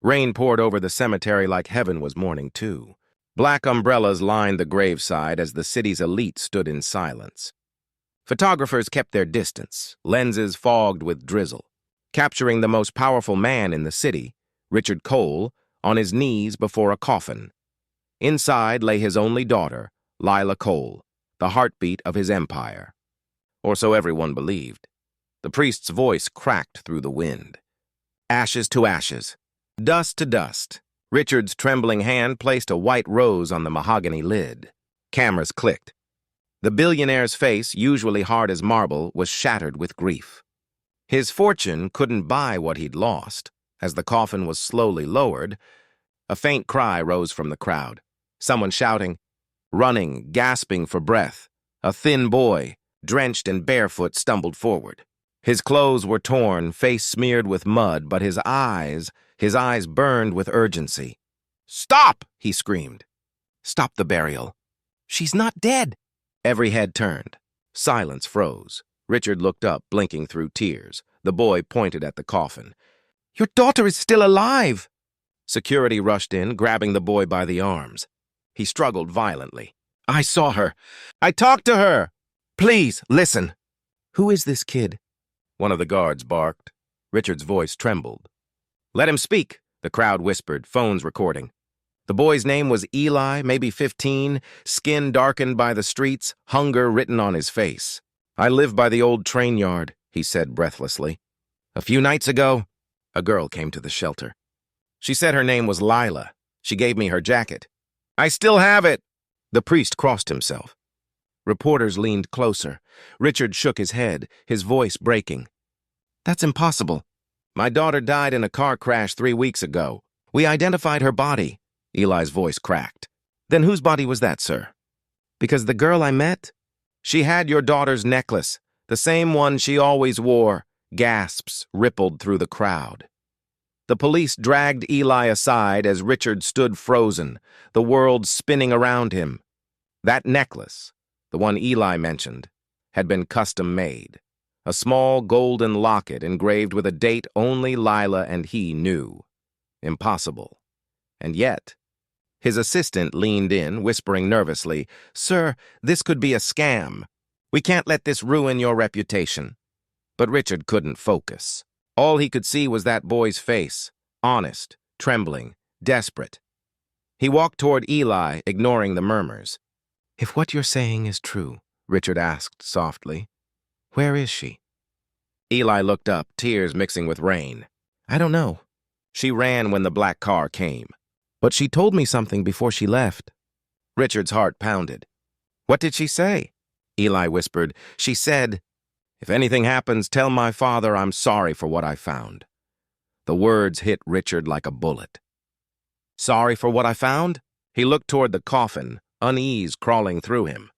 Rain poured over the cemetery like heaven was mourning too. Black umbrellas lined the graveside as the city's elite stood in silence. Photographers kept their distance, lenses fogged with drizzle, capturing the most powerful man in the city, Richard Cole, on his knees before a coffin. Inside lay his only daughter, Lila Cole, the heartbeat of his empire. Or so everyone believed. The priest's voice cracked through the wind. Ashes to ashes, dust to dust. Richard's trembling hand placed a white rose on the mahogany lid. Cameras clicked. The billionaire's face, usually hard as marble, was shattered with grief. His fortune couldn't buy what he'd lost. As the coffin was slowly lowered, a faint cry rose from the crowd. Someone shouting, running, gasping for breath. A thin boy, drenched and barefoot, stumbled forward. His clothes were torn, face smeared with mud, but his eyes burned with urgency. "Stop!" he screamed. "Stop the burial. She's not dead." Every head turned. Silence froze. Richard looked up, blinking through tears. The boy pointed at the coffin. "Your daughter is still alive!" Security rushed in, grabbing the boy by the arms. He struggled violently. "I saw her. I talked to her. Please, listen." "Who is this kid?" One of the guards barked. Richard's voice trembled. "Let him speak," the crowd whispered, phones recording. The boy's name was Eli, maybe 15, skin darkened by the streets, hunger written on his face. "I live by the old train yard," he said breathlessly. "A few nights ago, a girl came to the shelter. She said her name was Lila. She gave me her jacket. I still have it." The priest crossed himself. Reporters leaned closer. Richard shook his head, his voice breaking. "That's impossible. My daughter died in a car crash 3 weeks ago. We identified her body." Eli's voice cracked. "Then whose body was that, sir?" "Because the girl I met, she had your daughter's necklace, the same one she always wore." Gasps rippled through the crowd. The police dragged Eli aside as Richard stood frozen, the world spinning around him. That necklace, the one Eli mentioned, had been custom-made. A small golden locket engraved with a date only Lila and he knew. Impossible. And yet, his assistant leaned in, whispering nervously, "Sir, this could be a scam. We can't let this ruin your reputation." But Richard couldn't focus. All he could see was that boy's face, honest, trembling, desperate. He walked toward Eli, ignoring the murmurs. "If what you're saying is true," Richard asked softly, "where is she?" Eli looked up, tears mixing with rain. "I don't know. She ran when the black car came. But she told me something before she left." Richard's heart pounded. "What did she say?" Eli whispered. "She said, 'If anything happens, tell my father I'm sorry for what I found.'" The words hit Richard like a bullet. "Sorry for what I found?" He looked toward the coffin, unease crawling through him.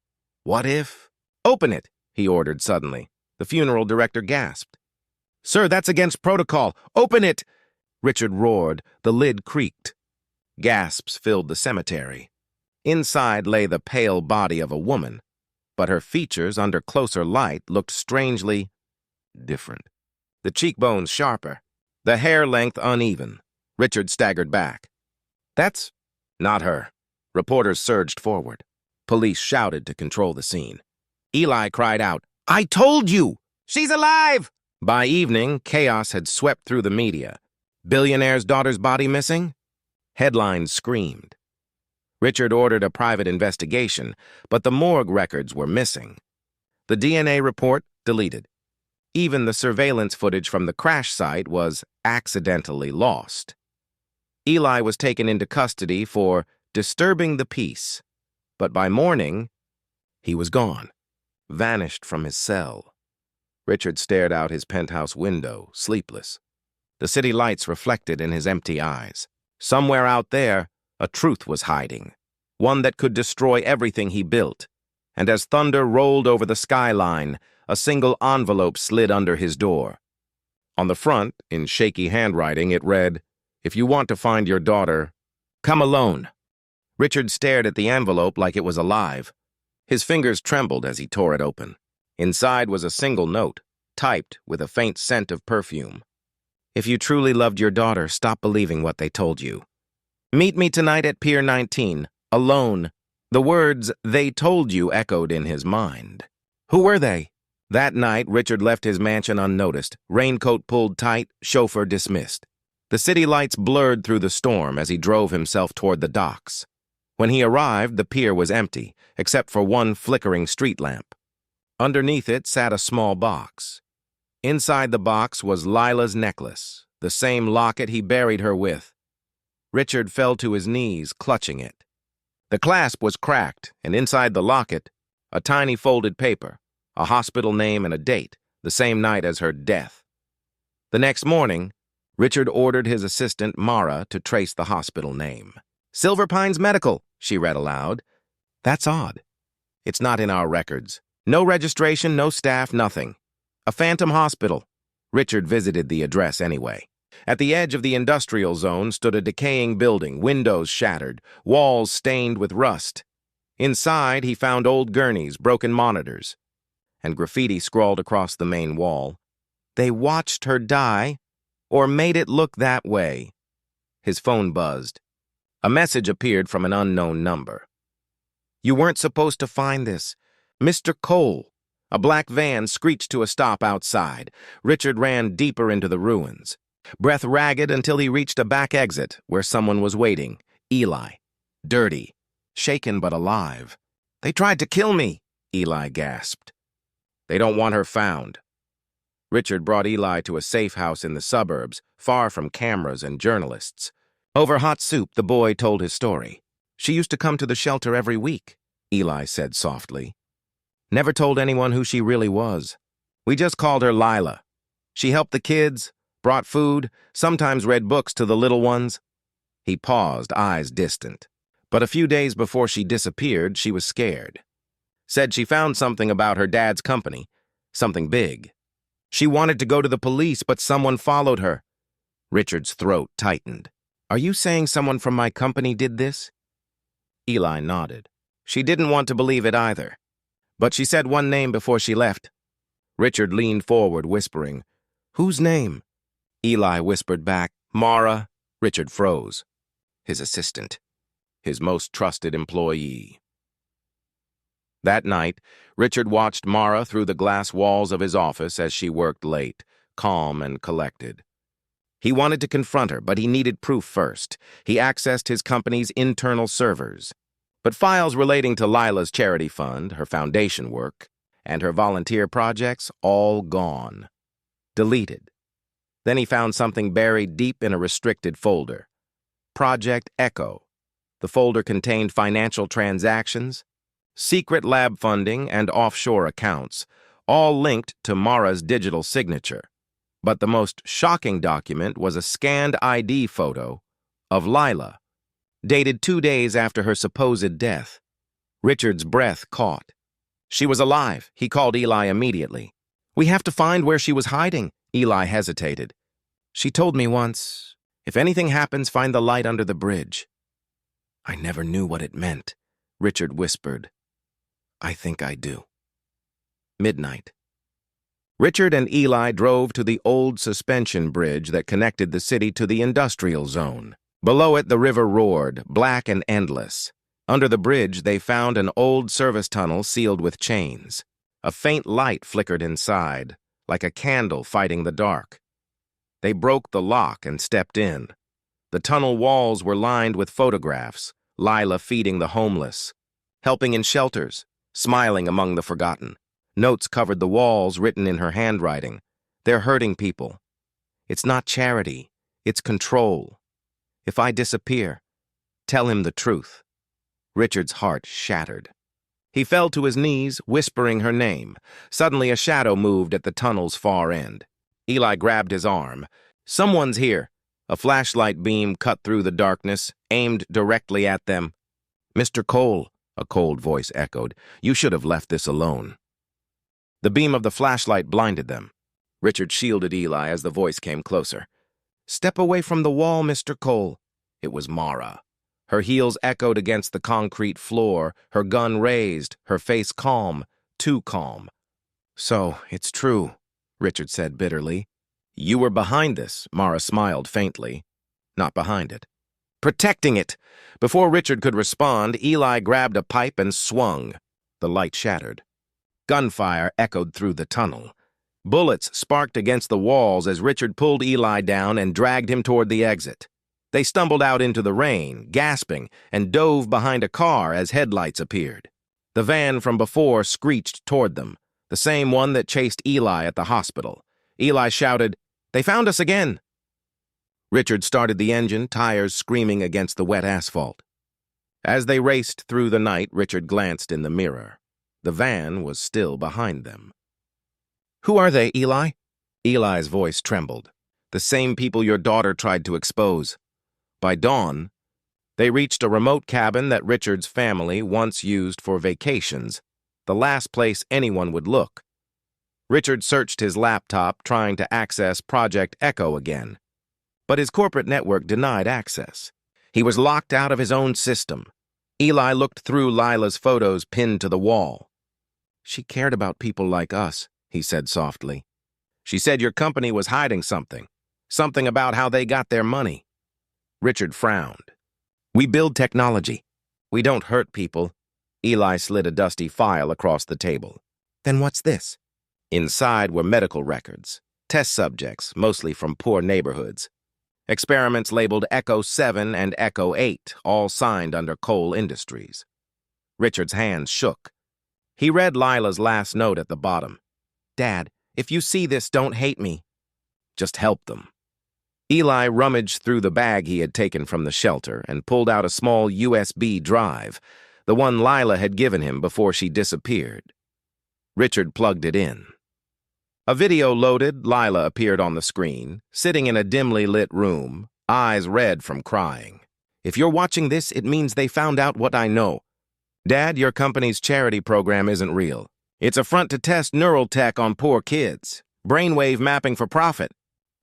"What if—" "Open it," he ordered suddenly. The funeral director gasped. "Sir, that's against protocol. Open it!" Richard roared. The lid creaked. Gasps filled the cemetery. Inside lay the pale body of a woman, but her features under closer light looked strangely different. The cheekbones sharper, the hair length uneven. Richard staggered back. "That's not her." Reporters surged forward. Police shouted to control the scene. Eli cried out, "I told you! She's alive!" By evening, chaos had swept through the media. Billionaire's daughter's body missing? Headlines screamed. Richard ordered a private investigation, but the morgue records were missing. The DNA report deleted. Even the surveillance footage from the crash site was accidentally lost. Eli was taken into custody for disturbing the peace, but by morning, he was gone, vanished from his cell. Richard stared out his penthouse window, sleepless. The city lights reflected in his empty eyes. Somewhere out there, a truth was hiding, one that could destroy everything he built. And as thunder rolled over the skyline, a single envelope slid under his door. On the front, in shaky handwriting, it read, "If you want to find your daughter, come alone." Richard stared at the envelope like it was alive. His fingers trembled as he tore it open. Inside was a single note, typed with a faint scent of perfume. If you truly loved your daughter, stop believing what they told you. Meet me tonight at Pier 19, alone. The words, "they told you," echoed in his mind. Who were they? That night, Richard left his mansion unnoticed, raincoat pulled tight, chauffeur dismissed. The city lights blurred through the storm as he drove himself toward the docks. When he arrived, the pier was empty, except for one flickering street lamp. Underneath it sat a small box. Inside the box was Lila's necklace, the same locket he buried her with. Richard fell to his knees, clutching it. The clasp was cracked, and inside the locket, a tiny folded paper, a hospital name and a date, the same night as her death. The next morning, Richard ordered his assistant, Mara, to trace the hospital name. "Silver Pines Medical," she read aloud. "That's odd. It's not in our records. No registration, no staff, nothing. A phantom hospital." Richard visited the address anyway. At the edge of the industrial zone stood a decaying building, windows shattered, walls stained with rust. Inside, he found old gurneys, broken monitors, and graffiti scrawled across the main wall. "They watched her die, or made it look that way." His phone buzzed. A message appeared from an unknown number. "You weren't supposed to find this. Mr. Cole." A black van screeched to a stop outside. Richard ran deeper into the ruins, breath ragged until he reached a back exit where someone was waiting. Eli. Dirty. Shaken but alive. "They tried to kill me," Eli gasped. "They don't want her found." Richard brought Eli to a safe house in the suburbs, far from cameras and journalists. Over hot soup, the boy told his story. "She used to come to the shelter every week," Eli said softly. "Never told anyone who she really was. We just called her Lila. She helped the kids, brought food, sometimes read books to the little ones." He paused, eyes distant. But a few days before she disappeared, she was scared. Said she found something about her dad's company, something big. She wanted to go to the police, but someone followed her. Richard's throat tightened. "Are you saying someone from my company did this?" Eli nodded. "She didn't want to believe it either. But she said one name before she left." Richard leaned forward, whispering, "Whose name?" Eli whispered back, "Mara." Richard froze. His assistant. His most trusted employee. That night, Richard watched Mara through the glass walls of his office as she worked late, calm and collected. He wanted to confront her, but he needed proof first. He accessed his company's internal servers. But files relating to Lila's charity fund, her foundation work, and her volunteer projects, all gone. Deleted. Then he found something buried deep in a restricted folder. Project Echo. The folder contained financial transactions, secret lab funding, and offshore accounts, all linked to Mara's digital signature. But the most shocking document was a scanned ID photo of Lila, dated 2 days after her supposed death. Richard's breath caught. She was alive. He called Eli immediately. "We have to find where she was hiding." Eli hesitated. "She told me once, if anything happens, find the light under the bridge." "I never knew what it meant," Richard whispered. "I think I do." Midnight. Richard and Eli drove to the old suspension bridge that connected the city to the industrial zone. Below it, the river roared, black and endless. Under the bridge, they found an old service tunnel sealed with chains. A faint light flickered inside, like a candle fighting the dark. They broke the lock and stepped in. The tunnel walls were lined with photographs, Lila feeding the homeless, helping in shelters, smiling among the forgotten. Notes covered the walls, written in her handwriting. "They're hurting people. It's not charity, it's control. If I disappear, tell him the truth." Richard's heart shattered. He fell to his knees, whispering her name. Suddenly, a shadow moved at the tunnel's far end. Eli grabbed his arm. "Someone's here." A flashlight beam cut through the darkness, aimed directly at them. "Mr. Cole," a cold voice echoed, "you should have left this alone." The beam of the flashlight blinded them. Richard shielded Eli as the voice came closer. "Step away from the wall, Mr. Cole." It was Mara. Her heels echoed against the concrete floor, her gun raised, her face calm, too calm. "So, it's true," Richard said bitterly. You were behind this, Mara smiled faintly. Not behind it. Protecting it! Before Richard could respond, Eli grabbed a pipe and swung. The light shattered. Gunfire echoed through the tunnel. Bullets sparked against the walls as Richard pulled Eli down and dragged him toward the exit. They stumbled out into the rain, gasping, and dove behind a car as headlights appeared. The van from before screeched toward them, the same one that chased Eli at the hospital. Eli shouted, "They found us again!" Richard started the engine, tires screaming against the wet asphalt. As they raced through the night, Richard glanced in the mirror. The van was still behind them. "Who are they, Eli?" Eli's voice trembled. "The same people your daughter tried to expose." By dawn, they reached a remote cabin that Richard's family once used for vacations, the last place anyone would look. Richard searched his laptop, trying to access Project Echo again. But his corporate network denied access. He was locked out of his own system. Eli looked through Lila's photos pinned to the wall. "She cared about people like us," he said softly. "She said your company was hiding something. Something about how they got their money." Richard frowned. "We build technology. We don't hurt people." Eli slid a dusty file across the table. "Then what's this?" Inside were medical records, test subjects, mostly from poor neighborhoods. Experiments labeled Echo 7 and Echo 8, all signed under Coal Industries. Richard's hands shook. He read Lila's last note at the bottom. "Dad, if you see this, don't hate me. Just help them." Eli rummaged through the bag he had taken from the shelter and pulled out a small USB drive, the one Lila had given him before she disappeared. Richard plugged it in. A video loaded. Lila appeared on the screen, sitting in a dimly lit room, eyes red from crying. "If you're watching this, it means they found out what I know. Dad, your company's charity program isn't real. It's a front to test neural tech on poor kids. Brainwave mapping for profit.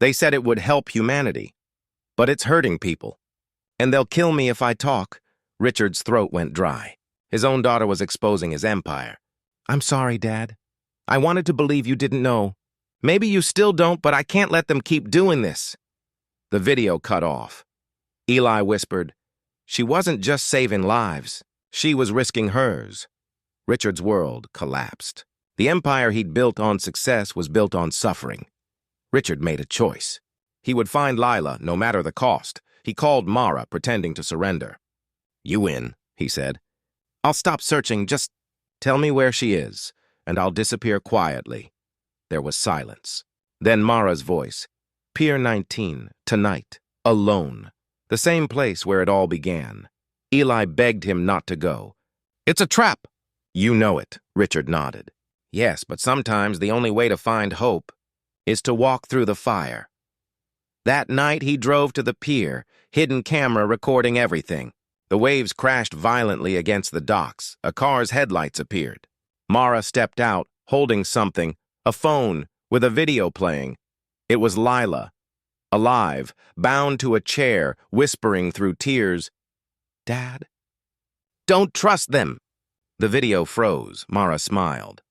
They said it would help humanity. But it's hurting people. And they'll kill me if I talk." Richard's throat went dry. His own daughter was exposing his empire. "I'm sorry, Dad. I wanted to believe you didn't know. Maybe you still don't, but I can't let them keep doing this." The video cut off. Eli whispered, "She wasn't just saving lives. She was risking hers." Richard's world collapsed. The empire he'd built on success was built on suffering. Richard made a choice. He would find Lila, no matter the cost. He called Mara, pretending to surrender. "You win," he said. "I'll stop searching. Just tell me where she is, and I'll disappear quietly." There was silence. Then Mara's voice. "Pier 19, tonight, alone. The same place where it all began." Eli begged him not to go. "It's a trap." "You know it," Richard nodded. "Yes, but sometimes the only way to find hope is to walk through the fire." That night he drove to the pier, hidden camera recording everything. The waves crashed violently against the docks. A car's headlights appeared. Mara stepped out, holding something, a phone, with a video playing. It was Lila, alive, bound to a chair, whispering through tears, "Dad, don't trust them." The video froze. Mara smiled.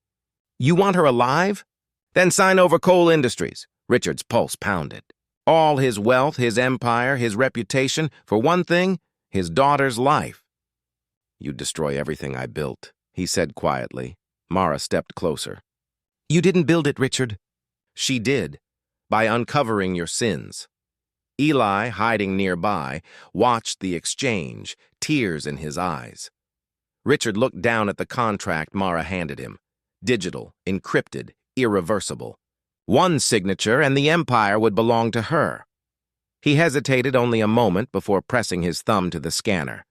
"You want her alive? Then sign over Coal Industries." Richard's pulse pounded. All his wealth, his empire, his reputation, for one thing, his daughter's life. "You'd destroy everything I built," he said quietly. Mara stepped closer. "You didn't build it, Richard." "She did, by uncovering your sins." Eli, hiding nearby, watched the exchange, tears in his eyes. Richard looked down at the contract Mara handed him. Digital, encrypted, irreversible. One signature and the empire would belong to her. He hesitated only a moment before pressing his thumb to the scanner.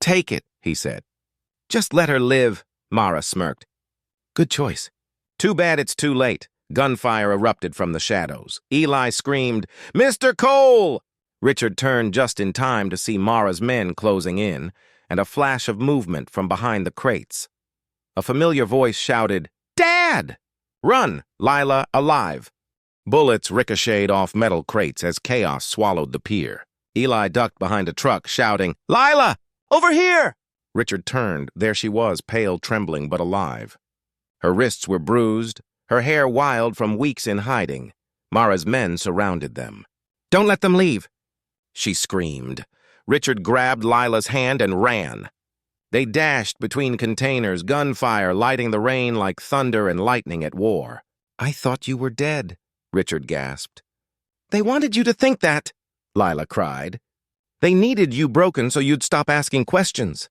"Take it," he said. "Just let her live," Mara smirked. "Good choice." "Too bad it's too late." Gunfire erupted from the shadows. Eli screamed, "Mr. Cole!" Richard turned just in time to see Mara's men closing in, and a flash of movement from behind the crates. A familiar voice shouted, "Dad!" "Run, Lila, alive!" Bullets ricocheted off metal crates as chaos swallowed the pier. Eli ducked behind a truck, shouting, "Lila! Over here!" Richard turned. There she was, pale, trembling, but alive. Her wrists were bruised, her hair wild from weeks in hiding. Mara's men surrounded them. "Don't let them leave," she screamed. Richard grabbed Lila's hand and ran. They dashed between containers, gunfire lighting the rain like thunder and lightning at war. "I thought you were dead," Richard gasped. "They wanted you to think that," Lila cried. "They needed you broken so you'd stop asking questions."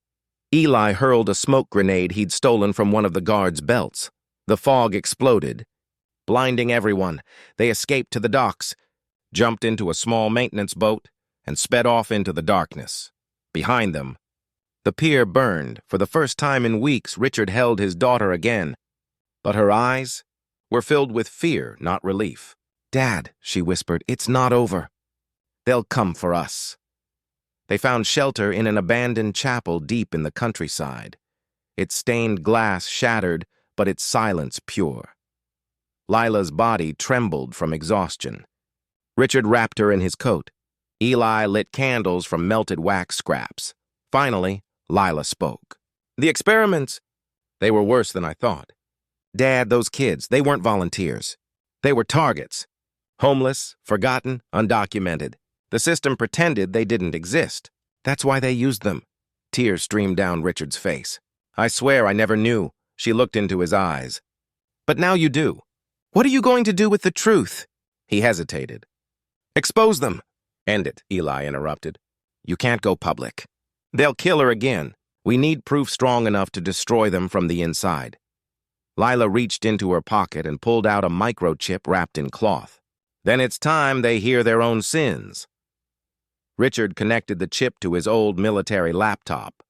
Eli hurled a smoke grenade he'd stolen from one of the guards' belts. The fog exploded, blinding everyone. They escaped to the docks, jumped into a small maintenance boat, and sped off into the darkness. Behind them, the pier burned. For the first time in weeks, Richard held his daughter again, but her eyes were filled with fear, not relief. "Dad," she whispered, "it's not over. They'll come for us." They found shelter in an abandoned chapel deep in the countryside. Its stained glass shattered, but its silence pure. Lila's body trembled from exhaustion. Richard wrapped her in his coat. Eli lit candles from melted wax scraps. Finally, Lila spoke. "The experiments, they were worse than I thought. Dad, those kids, they weren't volunteers. They were targets. Homeless, forgotten, undocumented. The system pretended they didn't exist. That's why they used them." Tears streamed down Richard's face. "I swear I never knew." She looked into his eyes. "But now you do. What are you going to do with the truth?" He hesitated. "Expose them." "End it," Eli interrupted. "You can't go public. They'll kill her again. We need proof strong enough to destroy them from the inside." Lila reached into her pocket and pulled out a microchip wrapped in cloth. "Then it's time they hear their own sins." Richard connected the chip to his old military laptop.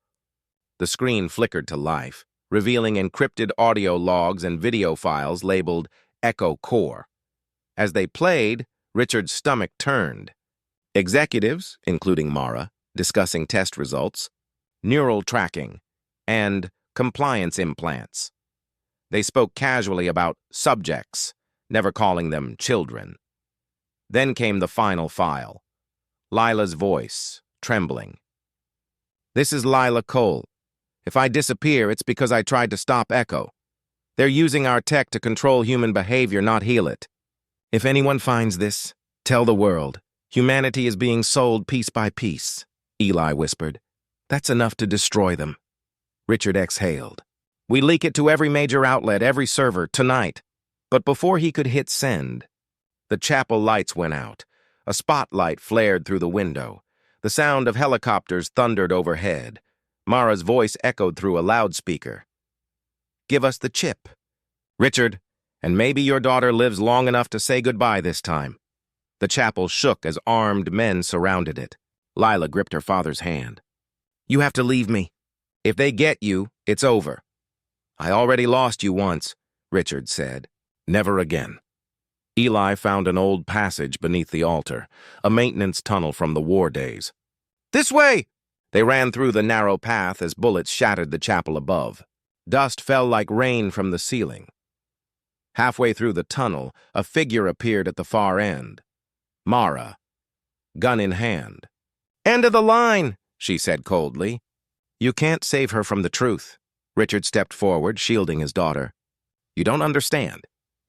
The screen flickered to life, revealing encrypted audio logs and video files labeled Echo Core. As they played, Richard's stomach turned. Executives, including Mara, discussing test results, neural tracking, and compliance implants. They spoke casually about subjects, never calling them children. Then came the final file. Lila's voice, trembling. "This is Lila Cole. If I disappear, it's because I tried to stop Echo. They're using our tech to control human behavior, not heal it. If anyone finds this, tell the world. Humanity is being sold piece by piece," Eli whispered. "That's enough to destroy them." Richard exhaled. "We leak it to every major outlet, every server, tonight." But before he could hit send, the chapel lights went out. A spotlight flared through the window. The sound of helicopters thundered overhead. Mara's voice echoed through a loudspeaker. "Give us the chip, Richard, and maybe your daughter lives long enough to say goodbye this time." The chapel shook as armed men surrounded it. Lila gripped her father's hand. "You have to leave me. If they get you, it's over." "I already lost you once," Richard said. "Never again." Eli found an old passage beneath the altar, a maintenance tunnel from the war days. "This way!" They ran through the narrow path as bullets shattered the chapel above. Dust fell like rain from the ceiling. Halfway through the tunnel, a figure appeared at the far end. Mara, gun in hand. "End of the line," she said coldly. "You can't save her from the truth." Richard stepped forward, shielding his daughter. "You don't understand.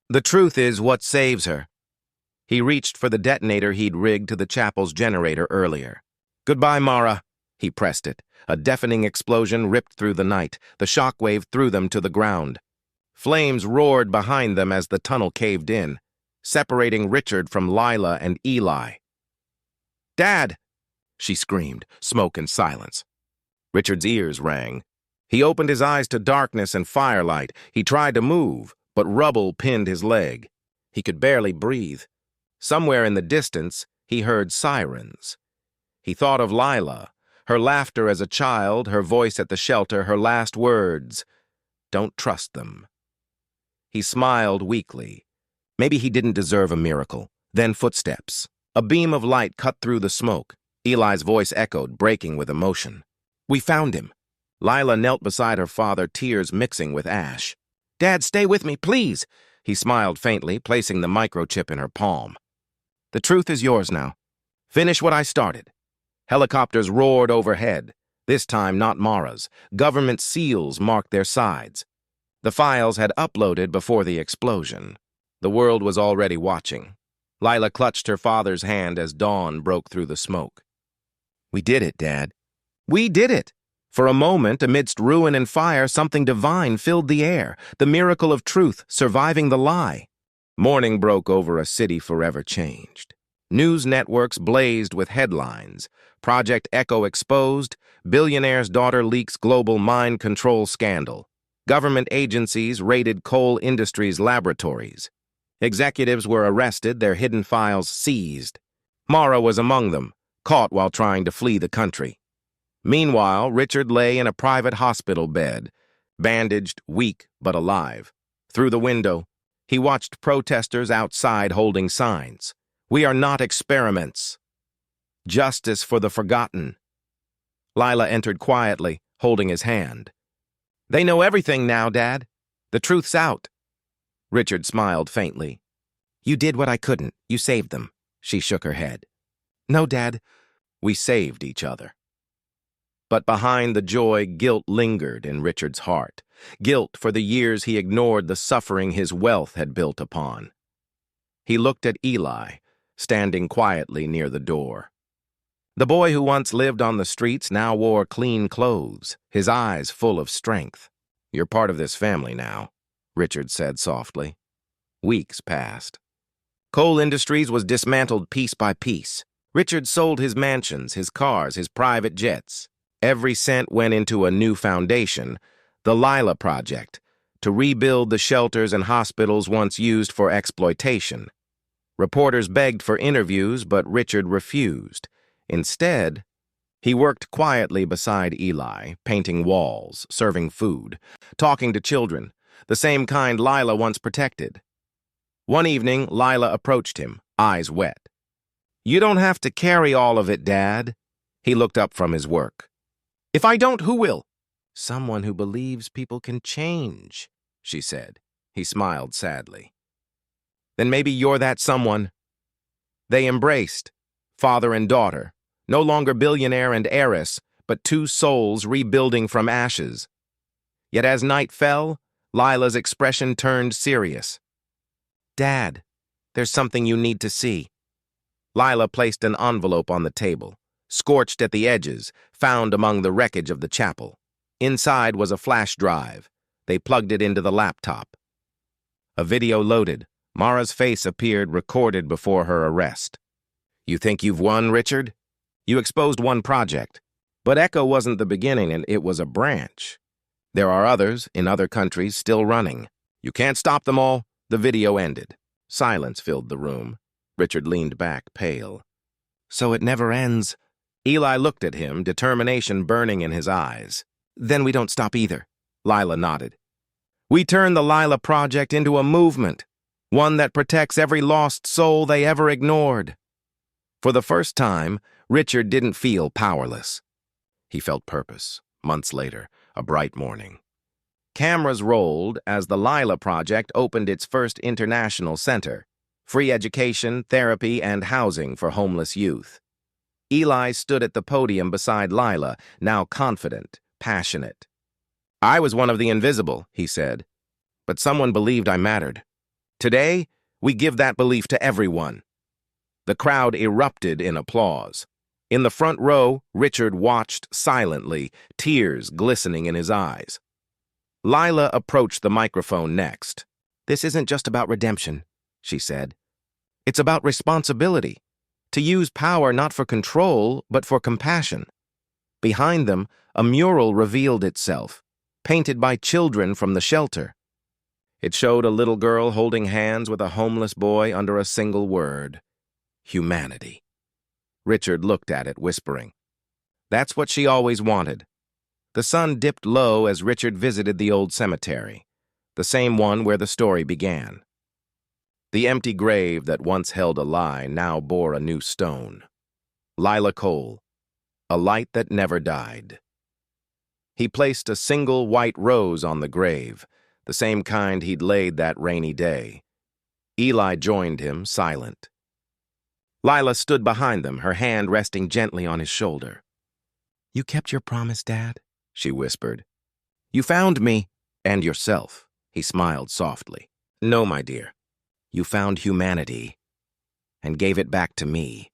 The truth is what saves her." He reached for the detonator he'd rigged to the chapel's generator earlier. "Goodbye, Mara." He pressed it. A deafening explosion ripped through the night. The shockwave threw them to the ground. Flames roared behind them as the tunnel caved in, separating Richard from Lila and Eli. "Dad!" she screamed, smoke and silence. Richard's ears rang. He opened his eyes to darkness and firelight. He tried to move, but rubble pinned his leg. He could barely breathe. Somewhere in the distance, he heard sirens. He thought of Lila, her laughter as a child, her voice at the shelter, her last words. Don't trust them. He smiled weakly. Maybe he didn't deserve a miracle. Then footsteps. A beam of light cut through the smoke. Eli's voice echoed, breaking with emotion. "We found him." Lila knelt beside her father, tears mixing with ash. "Dad, stay with me, please." He smiled faintly, placing the microchip in her palm. "The truth is yours now. Finish what I started." Helicopters roared overhead, this time not Mara's. Government seals marked their sides. The files had uploaded before the explosion. The world was already watching. Lila clutched her father's hand as dawn broke through the smoke. "We did it, Dad. We did it!" For a moment, amidst ruin and fire, something divine filled the air, the miracle of truth surviving the lie. Morning broke over a city forever changed. News networks blazed with headlines. Project Echo exposed, billionaire's daughter leaks global mind control scandal. Government agencies raided coal industries' laboratories. Executives were arrested, their hidden files seized. Mara was among them, caught while trying to flee the country. Meanwhile, Richard lay in a private hospital bed, bandaged, weak, but alive. Through the window, he watched protesters outside holding signs. "We are not experiments. Justice for the forgotten." Lila entered quietly, holding his hand. "They know everything now, Dad. The truth's out." Richard smiled faintly. "You did what I couldn't. You saved them." She shook her head. "No, Dad. We saved each other." But behind the joy, guilt lingered in Richard's heart. Guilt for the years he ignored the suffering his wealth had built upon. He looked at Eli, standing quietly near the door. The boy who once lived on the streets now wore clean clothes, his eyes full of strength. "You're part of this family now," Richard said softly. Weeks passed. Coal Industries was dismantled piece by piece. Richard sold his mansions, his cars, his private jets. Every cent went into a new foundation, the Lila Project, to rebuild the shelters and hospitals once used for exploitation. Reporters begged for interviews, but Richard refused. Instead, he worked quietly beside Eli, painting walls, serving food, talking to children, the same kind Lila once protected. One evening, Lila approached him, eyes wet. "You don't have to carry all of it, Dad." He looked up from his work. "If I don't, who will?" "Someone who believes people can change," she said. He smiled sadly. "Then maybe you're that someone." They embraced, father and daughter, no longer billionaire and heiress, but two souls rebuilding from ashes. Yet as night fell, Lila's expression turned serious. "Dad, there's something you need to see." Lila placed an envelope on the table, scorched at the edges, found among the wreckage of the chapel. Inside was a flash drive. They plugged it into the laptop. A video loaded. Mara's face appeared, recorded before her arrest. "You think you've won, Richard? You exposed one project. But Echo wasn't the beginning, and it was a branch. There are others, in other countries, still running. You can't stop them all." The video ended. Silence filled the room. Richard leaned back, pale. "So it never ends." Eli looked at him, determination burning in his eyes. "Then we don't stop either." Lila nodded. "We turn the Lila Project into a movement, one that protects every lost soul they ever ignored." For the first time, Richard didn't feel powerless. He felt purpose. Months later, a bright morning. Cameras rolled as the Lila Project opened its first international center, free education, therapy, and housing for homeless youth. Eli stood at the podium beside Lila, now confident, passionate. "I was one of the invisible," he said, "but someone believed I mattered. Today, we give that belief to everyone." The crowd erupted in applause. In the front row, Richard watched silently, tears glistening in his eyes. Lila approached the microphone next. "This isn't just about redemption," she said. "It's about responsibility. To use power not for control, but for compassion." Behind them, a mural revealed itself, painted by children from the shelter. It showed a little girl holding hands with a homeless boy under a single word: humanity. Richard looked at it, whispering, "That's what she always wanted." The sun dipped low as Richard visited the old cemetery, the same one where the story began. The empty grave that once held a lie now bore a new stone. Lila Cole, a light that never died. He placed a single white rose on the grave, the same kind he'd laid that rainy day. Eli joined him, silent. Lila stood behind them, her hand resting gently on his shoulder. "You kept your promise, Dad," she whispered. "You found me, and yourself," he smiled softly. "No, my dear. You found humanity, and gave it back to me.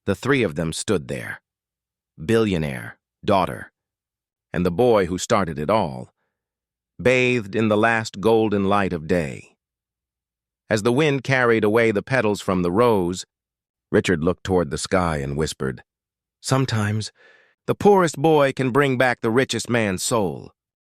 The three of them stood there, Billionaire, daughter, and the boy who started it all, bathed in the last golden light of day. As the wind carried away the petals from the rose, Richard looked toward the sky and whispered, "Sometimes, the poorest boy can bring back the richest man's soul."